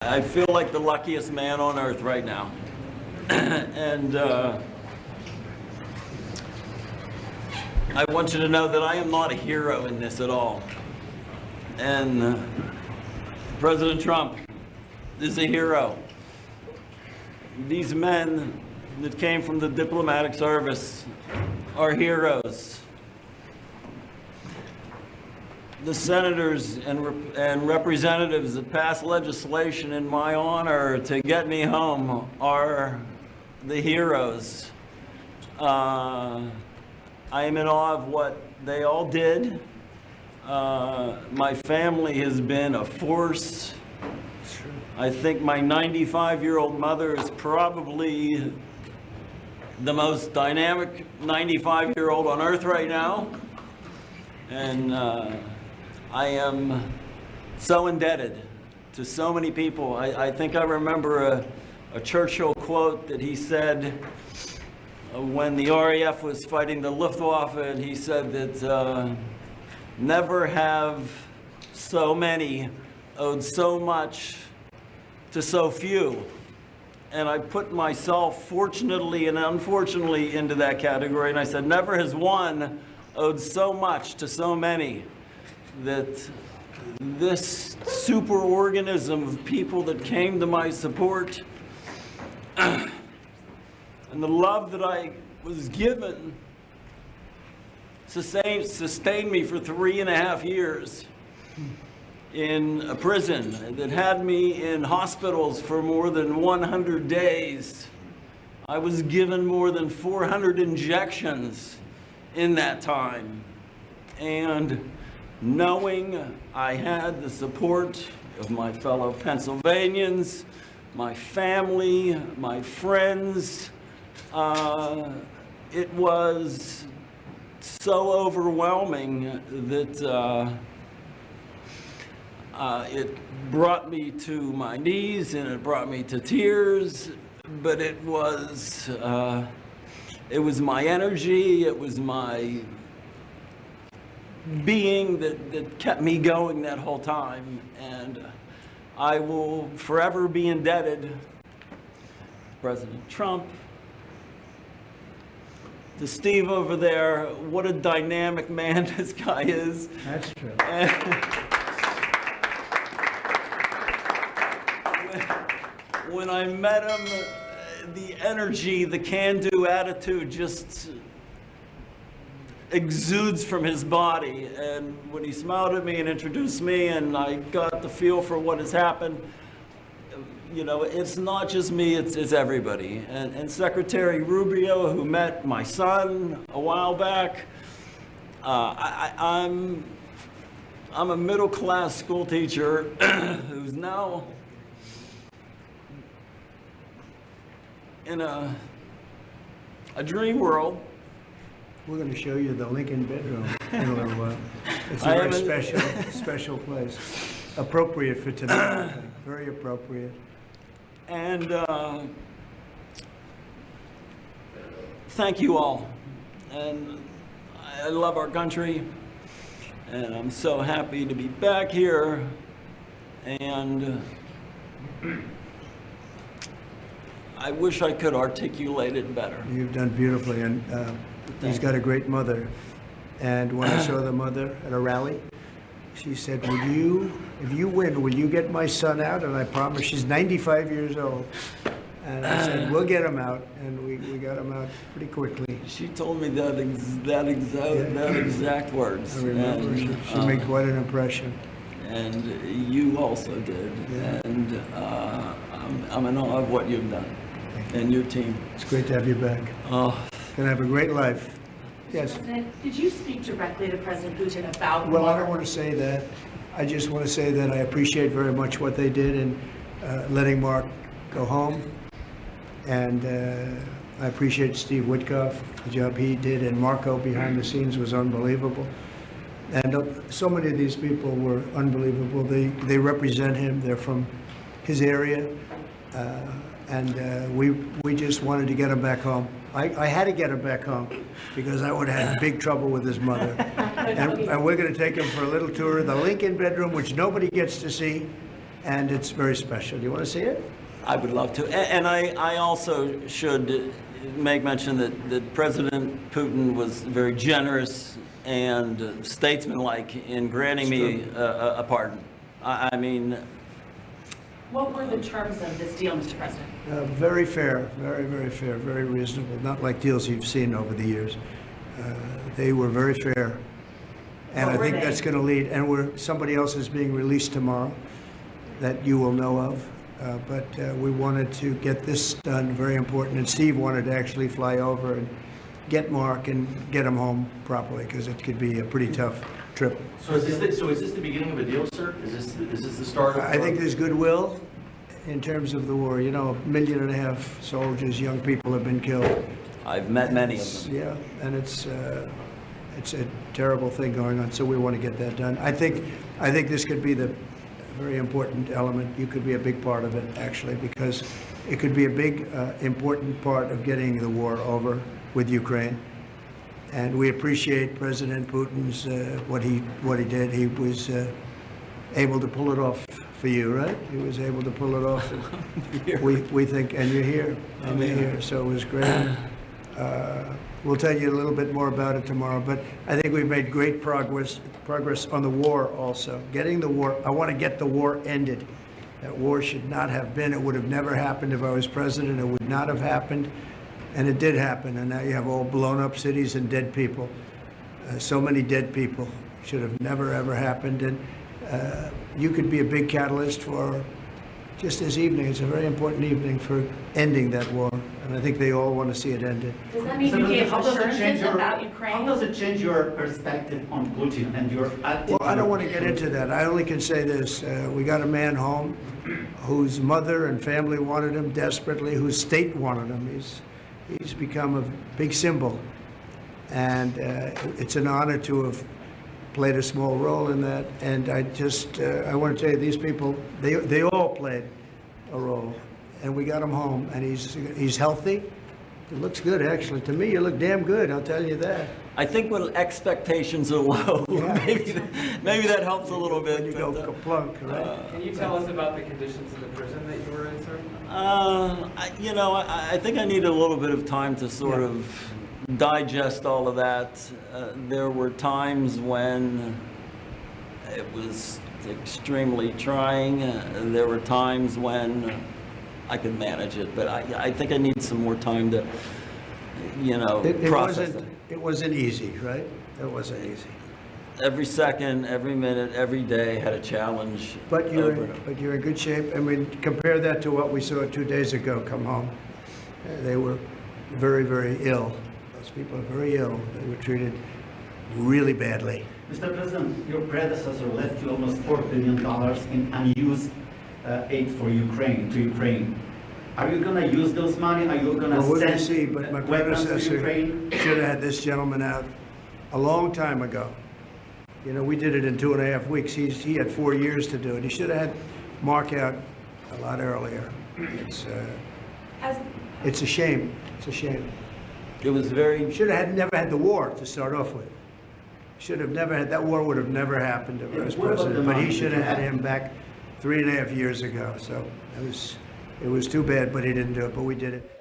I feel like the luckiest man on earth right now. And I want you to know that I am not a hero in this at all. And President Trump is a hero. These men that came from the diplomatic service are heroes. The senators and representatives that passed legislation in my honor to get me home are the heroes. I am in awe of what they all did. My family has been a force. I think my 95-year-old mother is probably the most dynamic 95-year-old on earth right now. And I am so indebted to so many people. I think I remember a Churchill quote that he said when the RAF was fighting the Luftwaffe, and he said that never have so many owed so much to so few. And I put myself, fortunately and unfortunately, into that category, and I said, never has one owed so much to so many. That this superorganism of people that came to my support and the love that I was given sustained me for 3.5 years in a prison, that had me in hospitals for more than 100 days. I was given more than 400 injections in that time. And knowing I had the support of my fellow Pennsylvanians, my family, my friends, it was so overwhelming that it brought me to my knees and it brought me to tears, but it was my energy, it was my being that kept me going that whole time. And I will forever be indebted to President Trump, to Steve over there. What a dynamic man this guy is. That's true. When I met him, the energy, the can-do attitude just exudes from his body. And when he smiled at me and introduced me, and I got the feel for what has happened, you know, it's not just me, it's everybody. And Secretary Rubio, who met my son a while back, I'm a middle-class school teacher who's now in a dream world. We're going to show you the Lincoln bedroom in a little while. It's a very special place. Appropriate for tonight, I think. Very appropriate. And thank you all. And I love our country. And I'm so happy to be back here. And I wish I could articulate it better. You've done beautifully, and he's got a great mother. And when I saw the mother at a rally, she said, if you win, will you get my son out? And I promised. She's 95 years old. And I said, we'll get him out. And we got him out pretty quickly. She told me that exact words. I remember. And, she made quite an impression. And you also did. Yeah. And I'm in awe of what you've done. And your team. It's great to have you back. Oh. Gonna have a great life. Yes. President, did you speak directly to President Putin about? Well, I don't want to say that. I just want to say that I appreciate very much what they did in letting Mark go home, and I appreciate Steve Witkoff, the job he did, and Marco behind the scenes was unbelievable. And so many of these people were unbelievable. They represent him. They're from his area. And we just wanted to get him back home. I had to get him back home because I would have had big trouble with his mother. And we're going to take him for a little tour of the Lincoln bedroom, which nobody gets to see. and it's very special. Do you want to see it? I would love to. And I also should make mention that President Putin was very generous and statesmanlike in granting me a pardon. I mean... What were the terms of this deal, Mr. President? Very fair, very, very fair, very reasonable, not like deals you've seen over the years. They were very fair. And I think that's going to lead, and somebody else is being released tomorrow that you will know of. But we wanted to get this done, very important. And Steve wanted to actually fly over and get Mark and get him home properly, because it could be a pretty tough trip. So is this the beginning of a deal, sir? Is this the start of? I think there's goodwill in terms of the war. You know, 1.5 million soldiers, young people have been killed. I've met many of them. Yeah, and it's a terrible thing going on, so we want to get that done. I think this could be the very important element. You could be a big part of it, actually, because it could be a big, important part of getting the war over with Ukraine. And we appreciate President Putin's, what he did. He was able to pull it off for you, right? He was able to pull it off. We think, and you're here, and you're here, so it was great. We'll tell you a little bit more about it tomorrow, but I think we've made great progress on the war also. Getting the war, I want to get the war ended. That war should not have been. It would have never happened if I was president. It would not have happened, and it did happen, and now you have all blown up cities and dead people. So many dead people. Should have never, ever happened, and you could be a big catalyst for just this evening. It's a very important evening for ending that war, and I think they all want to see it ended. Does that mean you gave assurances about How Ukraine? does it change your perspective on Putin and your attitude? Well, I don't want to get into that. I only can say this. We got a man home whose mother and family wanted him desperately, whose state wanted him. He's become a big symbol, and it's an honor to have played a small role in that. And I want to tell you, these people, they all played a role, and we got him home, and he's healthy. He looks good, actually. To me, you look damn good, I'll tell you that. I think when expectations are low, Yeah. maybe that helps a little bit. When you go kaplunk, right? Can you tell us about the conditions in the prison that you were in, sir? I think I need a little bit of time to sort of digest all of that. There were times when it was extremely trying. There were times when I could manage it, but I think I need some more time to, process it. It wasn't easy, right? It wasn't easy. Every second, every minute, every day had a challenge. But you're over it. but you're in good shape. I mean, compare that to what we saw 2 days ago come home. They were very, very ill. Those people are very ill. They were treated really badly. Mr. President, your predecessor left you almost $4 billion in unused aid for Ukraine. Are you going to use those money? Are you going to Well, we're going to send see, but my weapons to predecessor Ukraine? should have had this gentleman out a long time ago. You know, we did it in 2.5 weeks. He had 4 years to do it. He should have had Mark out a lot earlier. It's a shame. It's a shame. It was very. Should have never had the war to start off with. Should have never had, that war would have never happened if I was What about president. the But he money? should have had him back 3.5 years ago. So it was too bad, but he didn't do it. But we did it.